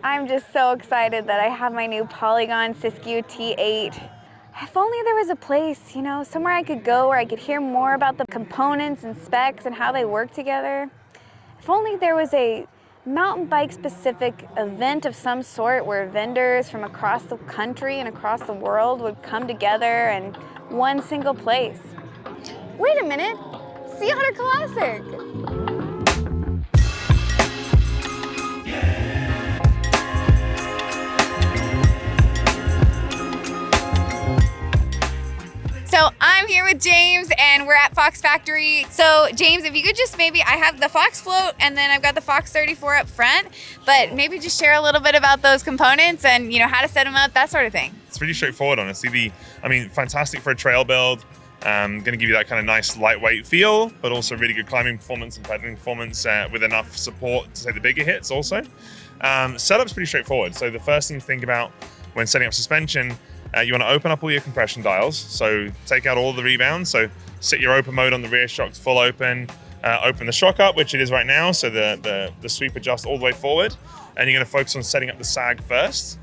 I'm just so excited that I have my new Polygon Siskiu T8. If only there was a place, somewhere I could go where I could hear more about the components and specs and how they work together. If only there was a mountain bike specific event of some sort where vendors from across the country and across the world would come together in one single place. Wait a minute, Sea Otter Classic! So I'm here with James and we're at Fox Factory. So James, if you could just I have the Fox float and then I've got the Fox 34 up front, but maybe just share a little bit about those components and how to set them up, that sort of thing. It's pretty straightforward, honestly. Fantastic for a trail build. Going to give you that kind of nice lightweight feel, but also really good climbing performance and pedaling performance with enough support to take the bigger hits also. Setup's pretty straightforward. So the first thing to think about when setting up suspension, you want to open up all your compression dials. So take out all the rebounds. So set your open mode on the rear shocks full open. Open the shock up, which it is right now. So the sweep adjusts all the way forward. And you're going to focus on setting up the sag first.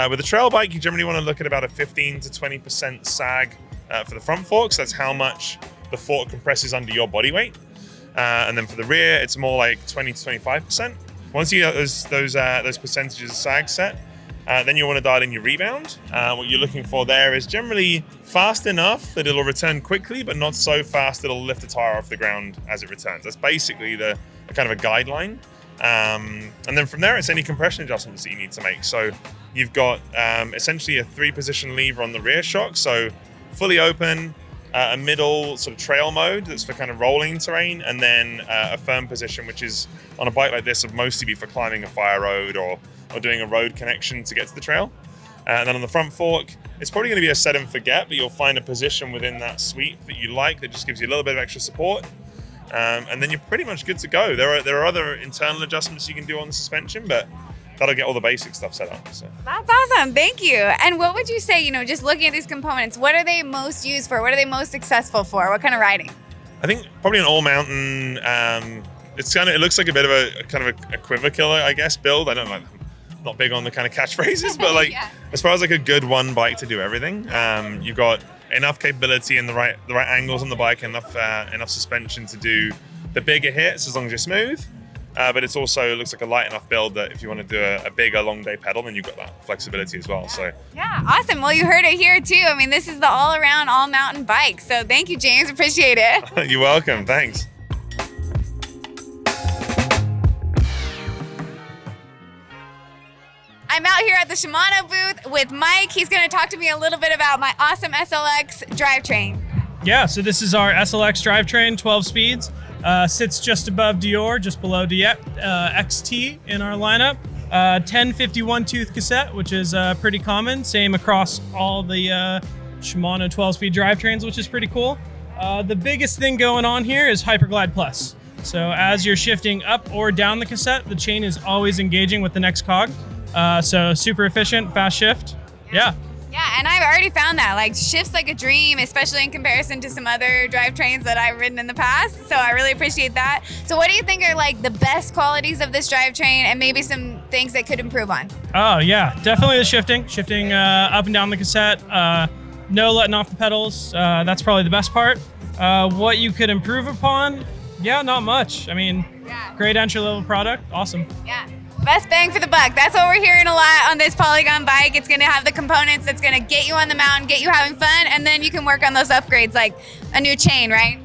With a trail bike, you generally want to look at about a 15 to 20% sag for the front forks. That's how much the fork compresses under your body weight. And then for the rear, it's more like 20 to 25%. Once you get those percentages of sag set, then you want to dial in your rebound. What you're looking for there is generally fast enough that it'll return quickly, but not so fast that it'll lift the tire off the ground as it returns. That's basically the kind of a guideline. And then from there, it's any compression adjustments that you need to make. So you've got essentially a 3-position lever on the rear shock. So fully open, a middle sort of trail mode that's for kind of rolling terrain, and then a firm position, which is on a bike like this would mostly be for climbing a fire road or doing a road connection to get to the trail. And then on the front fork, it's probably going to be a set and forget, but you'll find a position within that sweep that you like that just gives you a little bit of extra support. And then you're pretty much good to go. There are other internal adjustments you can do on the suspension, but that'll get all the basic stuff set up. So. That's awesome, thank you. And what would you say, just looking at these components, what are they most used for? What are they most successful for? What kind of riding? I think probably an all mountain. It looks like a bit of a kind of a quiver killer, I guess, build. I don't know. Not big on the kind of catchphrases, but yeah. As far as a good one bike to do everything, you've got enough capability and the right angles on the bike, enough suspension to do the bigger hits as long as you're smooth. But it looks like a light enough build that if you want to do a bigger long day pedal, then you've got that flexibility as well. Yeah. So yeah, awesome. Well, you heard it here too. This is the all around all mountain bike. So thank you, James. Appreciate it. You're welcome. Thanks. I'm out here at the Shimano booth with Mike. He's going to talk to me a little bit about my awesome SLX drivetrain. Yeah, so this is our SLX drivetrain, 12 speeds. Sits just above Dior, just below XT in our lineup. 1051 tooth cassette, which is pretty common. Same across all the Shimano 12-speed drivetrains, which is pretty cool. The biggest thing going on here is Hyperglide Plus. So as you're shifting up or down the cassette, the chain is always engaging with the next cog. So super efficient, fast shift. Yeah. Yeah, and I've already found that, shifts like a dream, especially in comparison to some other drivetrains that I've ridden in the past. So I really appreciate that. So what do you think are the best qualities of this drivetrain and maybe some things that could improve on? Oh yeah, definitely the shifting up and down the cassette. No letting off the pedals. That's probably the best part. What you could improve upon? Yeah, not much. Great entry level product. Awesome. Yeah. Best bang for the buck. That's what we're hearing a lot on this Polygon bike. It's going to have the components that's going to get you on the mountain, get you having fun, and then you can work on those upgrades like a new chain, right?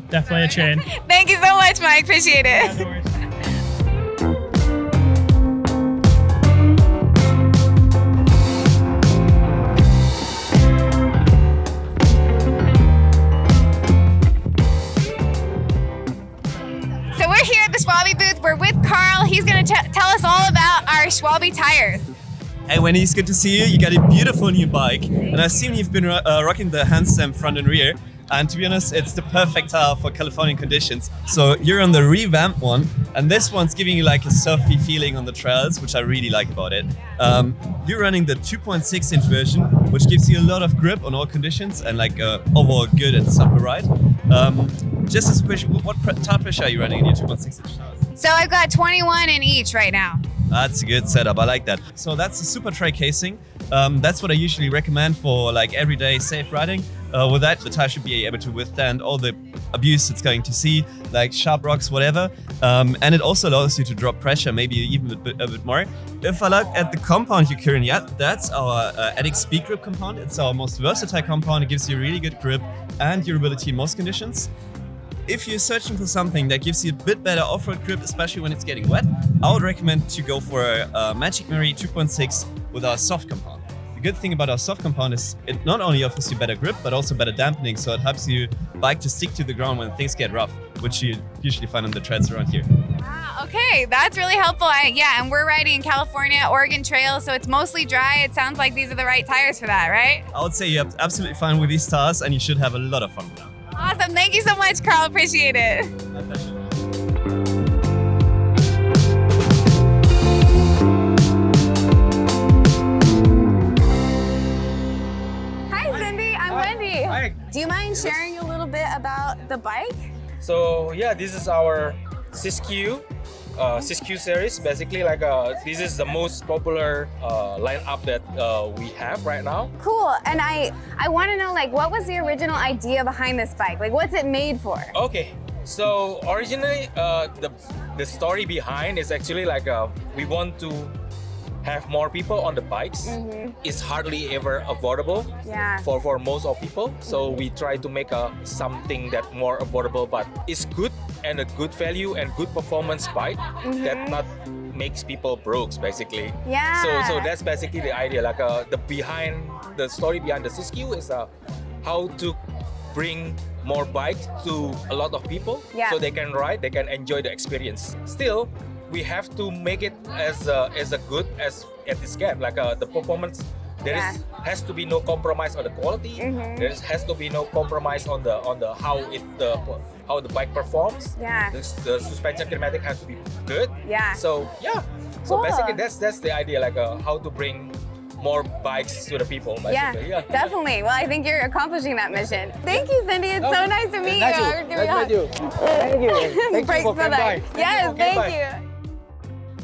Definitely a chain. Thank you so much, Mike. Appreciate it. Yeah, no worries. So we're here at the Schwalbe booth. We're with Carl. He's going to tell us all about our Schwalbe tires. Hey Wendy, it's good to see you. You got a beautiful new bike, and I've seen you've been rocking the handstem front and rear. And to be honest, it's the perfect tire for Californian conditions. So you're on the revamped one, and this one's giving you a surfy feeling on the trails, which I really like about it. You're running the 2.6-inch version, which gives you a lot of grip on all conditions and overall good and supple ride. Just as a question, what tire pressure are you running in your 2.6-inch tires? So I've got 21 in each right now. That's a good setup. I like that. So that's the Super Tri casing. That's what I usually recommend for like everyday safe riding. With that, the tire should be able to withstand all the abuse it's going to see, like sharp rocks, whatever. And it also allows you to drop pressure, maybe even a bit more. If I look at the compound you're currently at, that's our Addict Speed Grip compound. It's our most versatile compound. It gives you really good grip and durability in most conditions. If you're searching for something that gives you a bit better off-road grip, especially when it's getting wet, I would recommend to go for a Magic Mary 2.6 with our soft compound. The good thing about our soft compound is it not only offers you better grip, but also better dampening, so it helps you bike to stick to the ground when things get rough, which you usually find on the treads around here. Wow, okay, that's really helpful. Yeah, and we're riding in California, Oregon Trail, so it's mostly dry. It sounds like these are the right tires for that, right? I would say you're absolutely fine with these tires, and you should have a lot of fun with them. Awesome, thank you so much, Carl, appreciate it. My pleasure. Hi, Cindy, I'm Wendy. Hi. Do you mind sharing a little bit about the bike? So yeah, this is our Siskiu series. Basically, like this is the most popular lineup that we have right now. Cool, and I want to know, like, what was the original idea behind this bike? Like, what's it made for? Okay, so originally the story behind is actually like we want to have more people on the bikes. It's hardly ever affordable for most of people. So we try to make something that more affordable, but it's good and a good value and good performance bike that not makes people broke, basically. Yeah. So that's basically the idea. Like the story behind the Siskiu is how to bring more bikes to a lot of people, so they can ride, they can enjoy the experience. Still, we have to make it as good as at this game. Like the performance, has to be no compromise on the quality. There has to be no compromise on the how the bike performs. The suspension kinematic has to be good. So so basically that's the idea. Like how to bring more bikes to the people, basically. Yeah, definitely. Well, I think you're accomplishing that mission. Thank you, Cindy. It's so nice to meet you. Nice to meet you. Thank you. Thank you for coming by. Yes, thank you.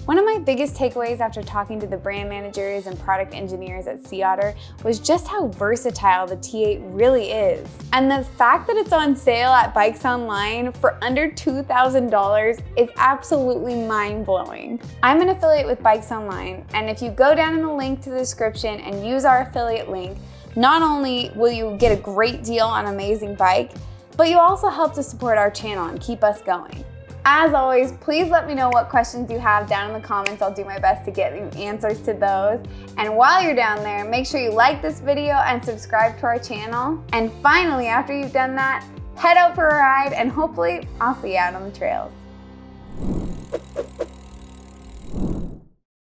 One of my biggest takeaways after talking to the brand managers and product engineers at Sea Otter was just how versatile the T8 really is. And the fact that it's on sale at Bikes Online for under $2,000 is absolutely mind-blowing. I'm an affiliate with Bikes Online, and if you go down in the link to the description and use our affiliate link, not only will you get a great deal on an amazing bike, but you also help to support our channel and keep us going. As always, please let me know what questions you have down in the comments. I'll do my best to get you answers to those. And while you're down there, make sure you like this video and subscribe to our channel. And finally, after you've done that, head out for a ride and hopefully I'll see you out on the trails.